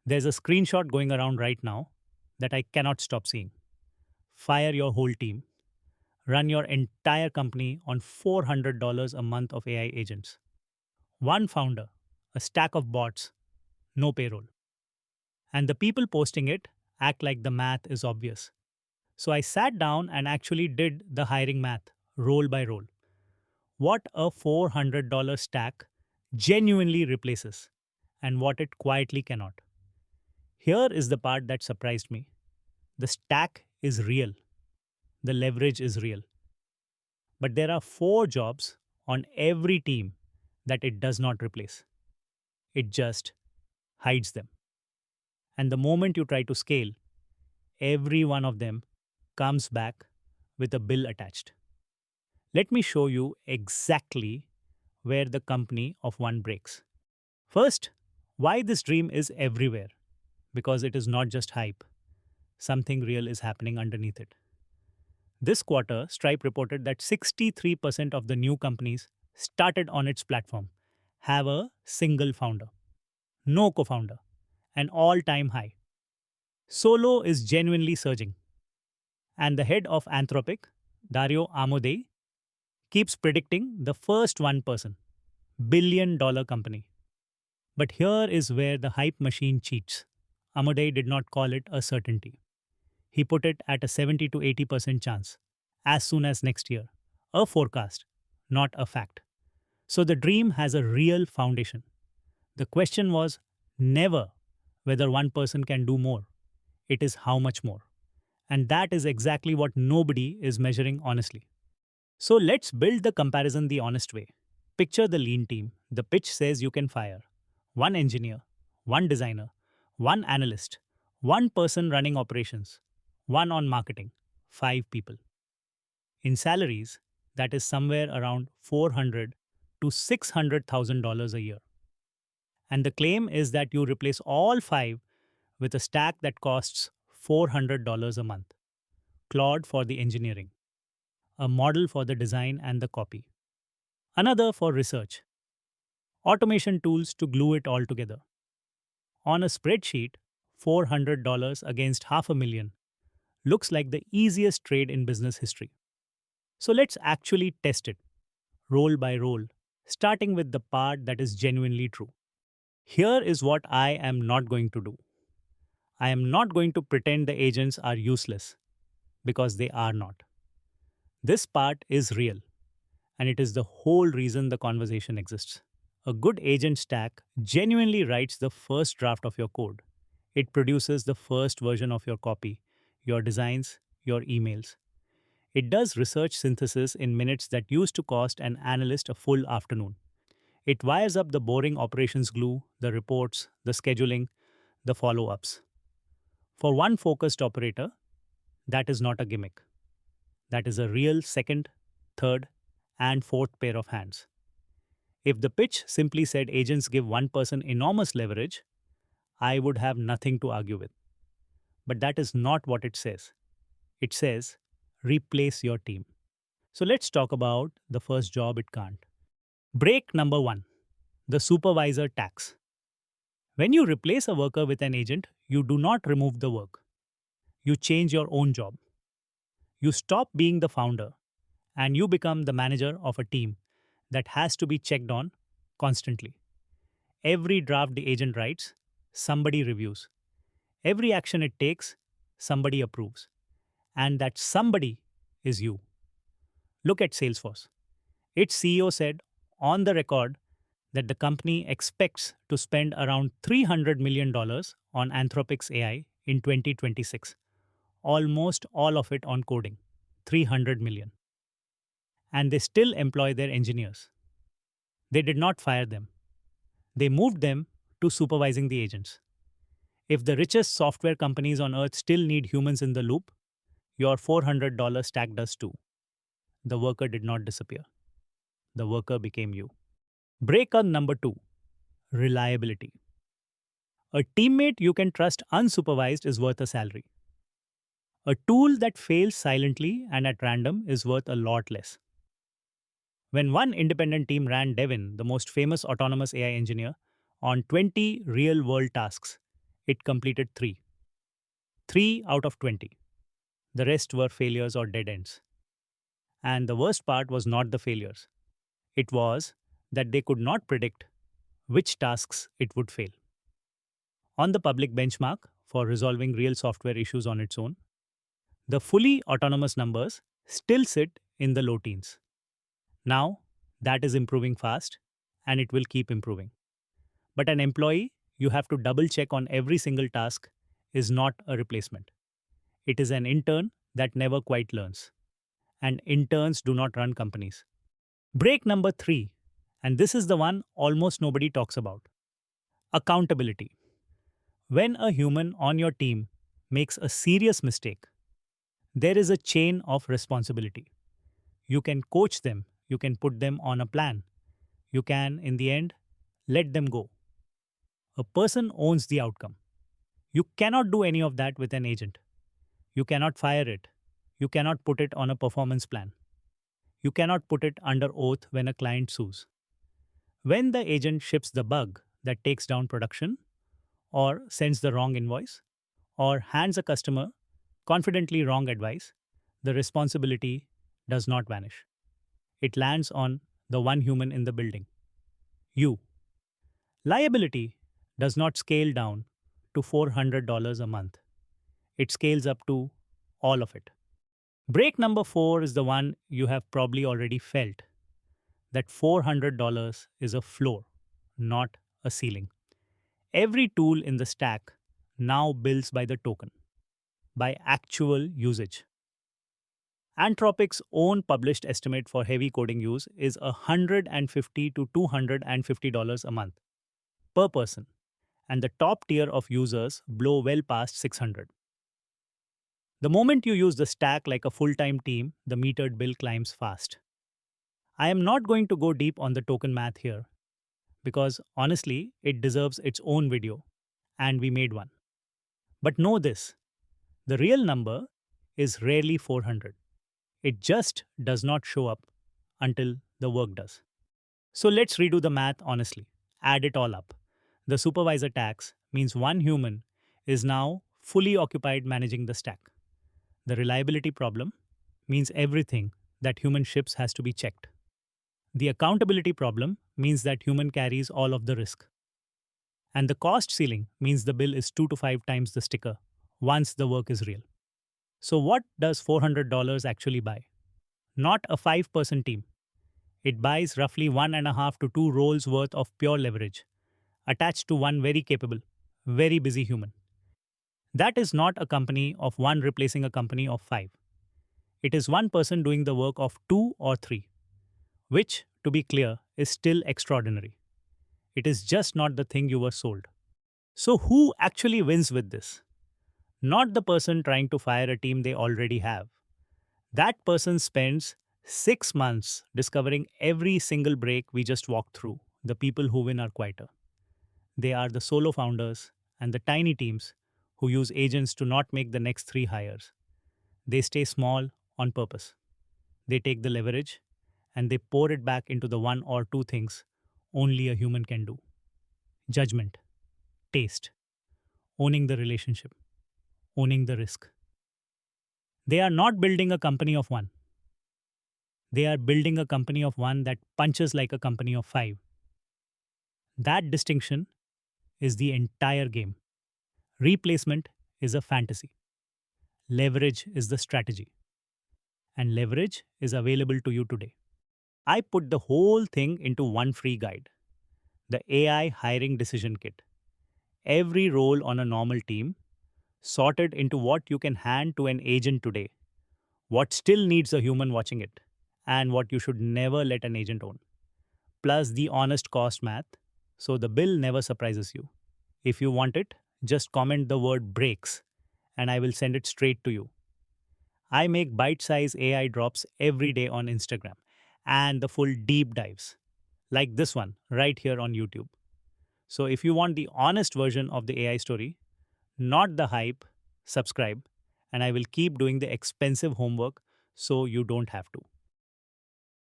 There's a screenshot going around right now that I cannot stop seeing. Fire your whole team. Run your entire company on $400 a month of AI agents. One founder, a stack of bots, no payroll. And the people posting it act like the math is obvious. So I sat down and actually did the hiring math, role by role. What a $400 stack genuinely replaces, and what it quietly cannot. Here is the part that surprised me. The stack is real, the leverage is real. But there are four jobs on every team that it does not replace. It just hides them. And the moment you try to scale, every one of them comes back with a bill attached. Let me show you exactly where the company of one breaks. First, why this dream is everywhere. Because it is not just hype, something real is happening underneath it. This quarter, Stripe reported that 63% of the new companies started on its platform have a single founder, no co founder, an all time high. Solo is genuinely surging. And the head of Anthropic, Dario Amodei, keeps predicting the first $1 billion company. But here is where the hype machine cheats. Amodei did not call it a certainty. He put it at a 70 to 80% chance as soon as next year. A forecast, not a fact. So the dream has a real foundation. The question was never whether one person can do more, it is how much more. And that is exactly what nobody is measuring honestly. So let's build the comparison the honest way. Picture the lean team. The pitch says you can fire one engineer, one designer, one analyst, one person running operations, one on marketing, five people. In salaries, that is somewhere around $400 to $600,000 a year. And the claim is that you replace all five with a stack that costs $400 a month. Claude for the engineering, a model for the design and the copy, another for research, automation tools to glue it all together. On a spreadsheet, $400 against half a million looks like the easiest trade in business history. So let's actually test it, role by role, starting with the part that is genuinely true. Here is what I am not going to do. I am not going to pretend the agents are useless, because they are not. This part is real, and it is the whole reason the conversation exists. A good agent stack genuinely writes the first draft of your code. It produces the first version of your copy, your designs, your emails. It does research synthesis in minutes that used to cost an analyst a full afternoon. It wires up the boring operations glue, the reports, the scheduling, the follow ups. For one focused operator, that is not a gimmick. That is a real second, third, and fourth pair of hands. If the pitch simply said agents give one person enormous leverage, I would have nothing to argue with. But that is not what it says. It says, replace your team. So let's talk about the first job it can't. Break number one, the supervisor tax. When you replace a worker with an agent, you do not remove the work. You change your own job. You stop being the founder and you become the manager of a team that has to be checked on constantly. Every draft the agent writes, somebody reviews. Every action it takes, somebody approves. And that somebody is you. Look at Salesforce. Its CEO said on the record that the company expects to spend around $300 million on Anthropic's AI in 2026, almost all of it on coding, 300 million. And they still employ their engineers. They did not fire them. They moved them to supervising the agents. If the richest software companies on earth still need humans in the loop, your $400 stack does too. The worker did not disappear. The worker became you. Breaker number two, reliability. A teammate you can trust unsupervised is worth a salary. A tool that fails silently and at random is worth a lot less. When one independent team ran Devin, the most famous autonomous AI engineer, on 20 real world tasks, It completed 3. 3 out of 20. The rest were failures or dead ends. And the worst part was not the failures. It was that they could not predict which tasks it would fail. On the public benchmark for resolving real software issues on its own, the fully autonomous numbers still sit in the low teens. Now, that is improving fast and it will keep improving. But an employee you have to double check on every single task is not a replacement. It is an intern that never quite learns. And interns do not run companies. Break number 3, and this is the one almost nobody talks about: accountability. When a human on your team makes a serious mistake, there is a chain of responsibility. You can coach them, you can put them on a plan, you can, in the end, let them go. A person owns the outcome. You cannot do any of that with an agent. You cannot fire it. You cannot put it on a performance plan. You cannot put it under oath when a client sues. When the agent ships the bug that takes down production, or sends the wrong invoice, or hands a customer confidently wrong advice, the responsibility does not vanish. It lands on the one human in the building: you. Liability does not scale down to $400 a month. It scales up to all of it. Break number 4 is the one you have probably already felt: that $400 is a floor, not a ceiling. Every tool in the stack now bills by the token, by actual usage. Anthropic's own published estimate for heavy coding use is $150 to $250 a month per person, and the top tier of users blow well past 600. The moment you use the stack like a full-time team, the metered bill climbs fast. I am not going to go deep on the token math here because honestly, it deserves its own video, and we made one. But know this: the real number is rarely 400. It just does not show up until the work does. So let's redo the math honestly. Add it all up. The supervisor tax means one human is now fully occupied managing the stack. The reliability problem means everything that human ships has to be checked. The accountability problem means that human carries all of the risk. And the cost ceiling means the bill is 2 to 5 times the sticker once the work is real. So, what does $400 actually buy? Not a 5-person team. It buys roughly 1.5 to 2 roles worth of pure leverage, attached to one very capable, very busy human. That is not a company of one replacing a company of 5. It is one person doing the work of 2 or 3, which, to be clear, is still extraordinary. It is just not the thing you were sold. So, who actually wins with this? Not the person trying to fire a team they already have. That person spends 6 months discovering every single break we just walked through. The people who win are quieter. They are the solo founders and the tiny teams who use agents to not make the next 3 hires. They stay small on purpose. They take the leverage and they pour it back into the 1 or 2 things only a human can do: judgment, taste, owning the relationship, owning the risk. They are not building a company of 1. They are building a company of 1 that punches like a company of 5. That distinction is the entire game. Replacement is a fantasy. Leverage is the strategy. And leverage is available to you today. I put the whole thing into one free guide: the AI Hiring Decision Kit. Every role on a normal team, sorted into what you can hand to an agent today, what still needs a human watching it, and what you should never let an agent own. Plus the honest cost math, so the bill never surprises you. If you want it, just comment the word breaks, and I will send it straight to you. I make bite-sized AI drops every day on Instagram, and the full deep dives, like this one right here on YouTube. So if you want the honest version of the AI story, not the hype, subscribe, and I will keep doing the expensive homework so you don't have to.